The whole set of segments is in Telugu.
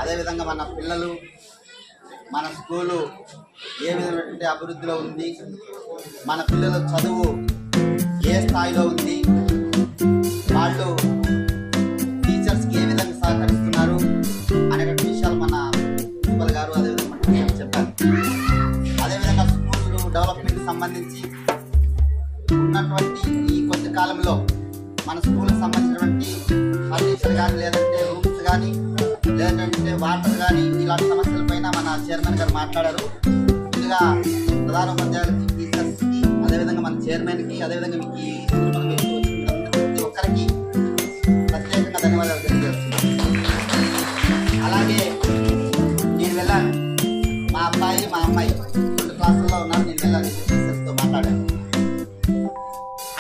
అదేవిధంగా మన పిల్లలు మన స్కూలు ఏ విధమైనటువంటి అభివృద్ధిలో ఉంది, మన పిల్లల చదువు ఏ స్థాయిలో ఉంది, వాళ్ళు టీచర్స్కి ఏ విధంగా సహకరిస్తున్నారు అనేటువంటి విషయాలు మన ప్రిన్సిపల్ గారు అదేవిధంగా టీచర్స్ చెప్పారు. అదేవిధంగా స్కూల్ డెవలప్మెంట్కి సంబంధించి ఉన్నటువంటి ఈ కొద్ది కాలంలో మన స్కూల్కి సంబంధించినటువంటి ఫర్నిచర్ కానీ లేదంటే రూమ్స్ కానీ లేదంటే వాటర్ కానీ ఇలాంటి సమస్యలపైన మన చైర్మన్ గారు మాట్లాడారు. ముందుగా ప్రధానోపాధ్యాయులకి, టీచర్స్కి, అదేవిధంగా మన చైర్మన్కి, అదేవిధంగా మీకు ఈ ప్రతి ఒక్కరికి ప్రత్యేకంగా ధన్యవాదాలు తెలియజేస్తున్నాను. అలాగే నేను వెళ్ళాను, మా అబ్బాయి మా అమ్మాయి 2 క్లాసుల్లో ఉన్నారు, నేను వెళ్ళాను టీచర్స్తో మాట్లాడాను.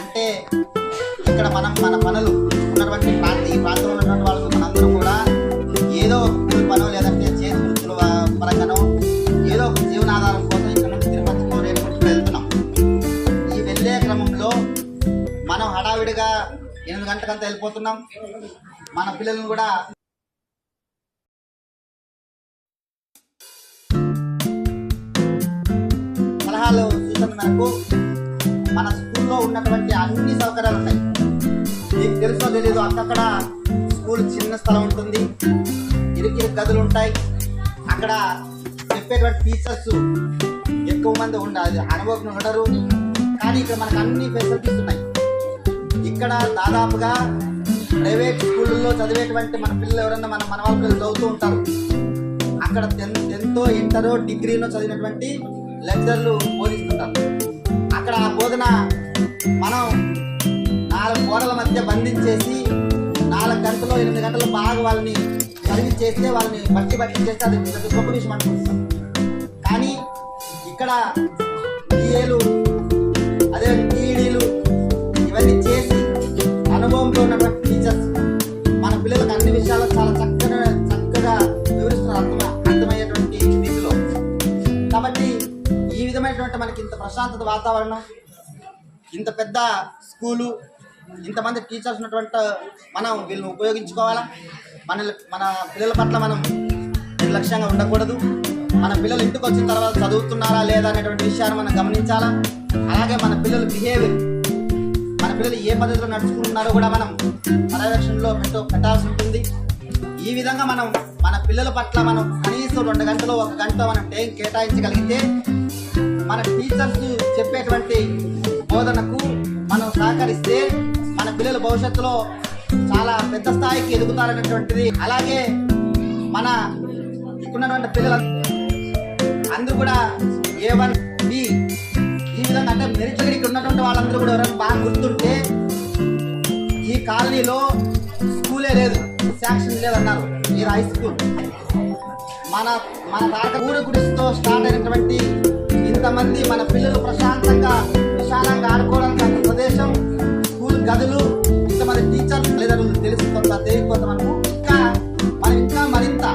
అంటే ఇక్కడ మనం మన పనులు ఉన్నటువంటి ఈ ప్రాంతంలో ఉన్నటువంటి వాళ్ళకు మనందరూ కూడా ఏదో కూలి పనో లేదంటే చేతి వృత్తుల పరంగానో ఏదో ఒక జీవనాధారం కోసం ఇక్కడ నుంచి తిరుపతిలో రేపు వెళ్తున్నాం. ఈ వెళ్ళే క్రమంలో మనం హడావిడిగా 8 గంటలకంతా వెళ్ళిపోతున్నాం. మన పిల్లలను కూడా సలహాలు సూచనల మేరకు మన స్కూల్లో ఉన్నటువంటి అన్ని సౌకర్యాలు ఉన్నాయి. మీకు తెలుసో తెలీదు, అక్కడ స్కూల్ చిన్న స్థలం ఉంటుంది, ఇరికి గదులు ఉంటాయి. అక్కడ చెప్పేటువంటి టీచర్స్ ఎక్కువ మంది ఉండాలి, అనుభవం ఉండరు. కానీ ఇక్కడ మనకు అన్ని ఫెసిలిటీస్ ఉన్నాయి. ఇక్కడ దాదాపుగా ప్రైవేట్ స్కూళ్ళల్లో చదివేటువంటి మన పిల్లలు ఎవరన్నా మన వాళ్ళ పిల్లలు చదువుతూ ఉంటారు. అక్కడ 10థ్ ఇంటరో డిగ్రీనో చదివినటువంటి లెక్చర్లు బోధిస్తుంటారు. అక్కడ ఆ బోధన మనం 4 గోడల మధ్య బంధించేసి 4 గంటలు 8 గంటలు బాగా వాళ్ళని చదివించేస్తే, వాళ్ళని బట్టి చేస్తే అది గొప్ప విషయం అనుకుంటున్నాం. కానీ ఇక్కడ డిఏలు అదే టీఈడీలు ఇవన్నీ చేసి అనుభవంతో ఉన్నటువంటి టీచర్స్ మన పిల్లలకు అన్ని విషయాలు చాలా చక్కగా వివరిస్తున్నారు, అర్థమయ్యేటువంటి రీతిలో. కాబట్టి ఈ విధమైనటువంటి మనకి ఇంత ప్రశాంతత వాతావరణం, ఇంత పెద్ద స్కూలు, ఇంతమంది టీచర్స్ ఉన్నటువంటి మనం వీళ్ళని ఉపయోగించుకోవాలా. మన పిల్లల పట్ల మనం నిర్లక్ష్యంగా ఉండకూడదు. మన పిల్లలు ఇంటికి వచ్చిన తర్వాత చదువుతున్నారా లేదా అనేటువంటి విషయాన్ని మనం గమనించాలా. అలాగే మన పిల్లల బిహేవియర్, మన పిల్లలు ఏ పద్ధతిలో నడుచుకుంటున్నారో కూడా మనం పర్యవేక్షణలో పెట్టాల్సి ఉంటుంది. ఈ విధంగా మనం మన పిల్లల పట్ల మనం కనీసం 2 గంటలు 1 గంట మనం టైం కేటాయించగలిగితే మన టీచర్స్ చెప్పేటువంటి బోధనకు మనం సహకరిస్తే మన పిల్లల భవిష్యత్తులో చాలా పెద్ద స్థాయికి ఎదుగుతారనేటువంటిది. అలాగే మన ఇక్కడున్నటువంటి పిల్లలు అందరూ కూడా A1 B ఈ విధంగా అంటే మెరిట్ ఇక్కడ ఉన్నటువంటి వాళ్ళందరూ కూడా ఎవరైనా బాగా గుర్తుంటే, ఈ కాలనీలో స్కూలే లేదు, శాంక్షన్ లేదన్నారు ఈ హై స్కూల్. మన ఊరు గుడితో స్టార్ట్ అయినటువంటి ఇంతమంది మన పిల్లలు ప్రశాంతంగా విశాలంగా ఆడుకోవడానికి అంత ప్రదేశం, స్కూల్ గదులు, ఇంతమంది టీచర్స్ తల్లిదండ్రులు తెలియకపోతే మనము ఇంకా మరింత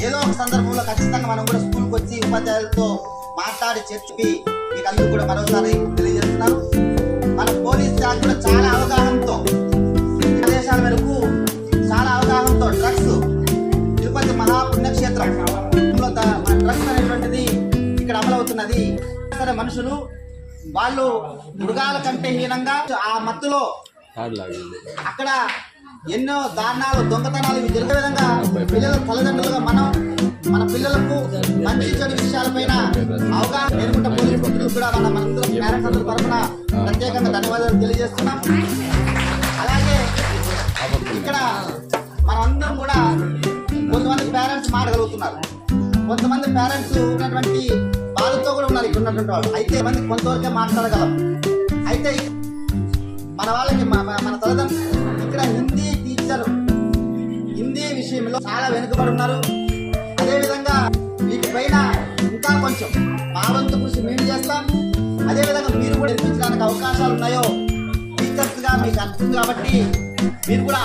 ఏదో ఒక సందర్భంలో ఖచ్చితంగా మనం కూడా స్కూల్కి వచ్చి ఉపాధ్యాయులతో మాట్లాడి చెప్పి మీకు అందరూ కూడా మరోసారి తెలియజేస్తున్నారు. మన పోలీస్ శాఖ కూడా చాలా అవగాహనతో ఆదేశాల మేరకు చాలా అవగాహనతో డ్రగ్స్ తిరుపతి మహాపుణ్యక్షేత్రం డ్రగ్స్ అనేటువంటిది ఇక్కడ అమలవుతున్నది. సరే మనుషులు వాళ్ళు మృగాల కంటే హీనంగా ఆ మత్తులో అక్కడ ఎన్నో దారుణాలు దొంగతనాలు ఇవి జరిగే విధంగా పిల్లల తల్లిదండ్రులుగా మనం మన పిల్లలకు మంచి చెడు విషయాలపైన అవగాహన నేర్చుకుంటే పోలీసు మిత్రులు కూడా మనందరం పేరెంట్స్ అందరి తరఫున ప్రత్యేకంగా ధన్యవాదాలు తెలియజేస్తున్నాం. అలాగే ఇక్కడ మనమందరం కూడా కొంతమంది పేరెంట్స్ మాట్లాడగలుగుతున్నారు, కొంతమంది పేరెంట్స్ ఉన్నటువంటి బాధతో కూడా ఉన్నారు ఇక్కడ ఉన్నటువంటి వాళ్ళు. అయితే మంది కొంతవరకే మాట్లాడగలం. అయితే మన వాళ్ళకి మన తల్లిదండ్రులు ఇక్కడ హిందీ టీచర్ హిందీ విషయంలో చాలా వెనుకబడి ఉన్నారు. అదేవిధంగా వీటిపైన ఇంకా కొంచెం మా వంతు కృషి మేము చేస్తాం. అదేవిధంగా మీరు కూడా నేర్పించడానికి అవకాశాలు ఉన్నాయో టీచర్స్ గా మీకు అనిపిస్తుంది కాబట్టి మీరు కూడా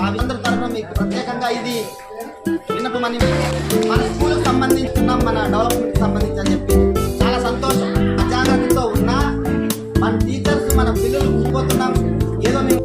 అందరి తరఫున మీకు ప్రత్యేకంగా ఇది విన్నపమని మన స్కూల్కి సంబంధించుకున్నాం, మన డెవలప్మెంట్కి సంబంధించి అని చెప్పి చాలా సంతోషం. అజాగ్రత్తతో ఉన్నా మన టీచర్స్ మన పిల్లలు ఊరిపోతున్నాం ఏదో మేము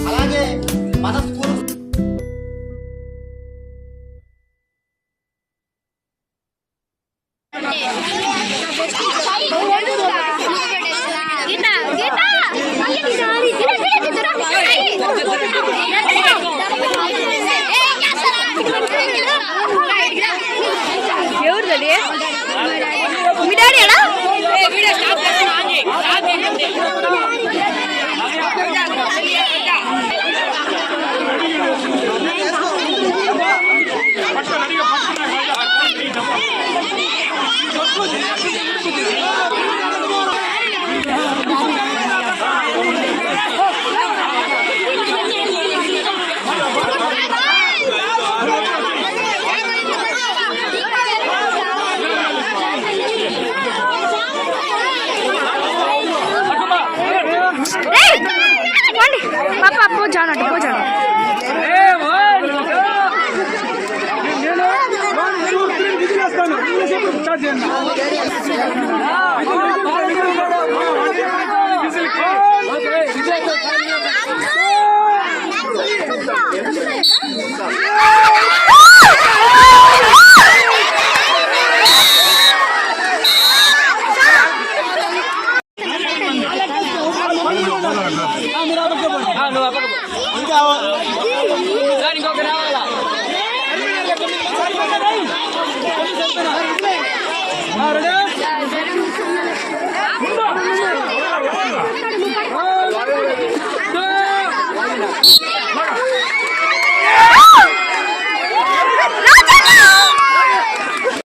అలాగే మన స్కూల్ ఎవరు మీ డాడీ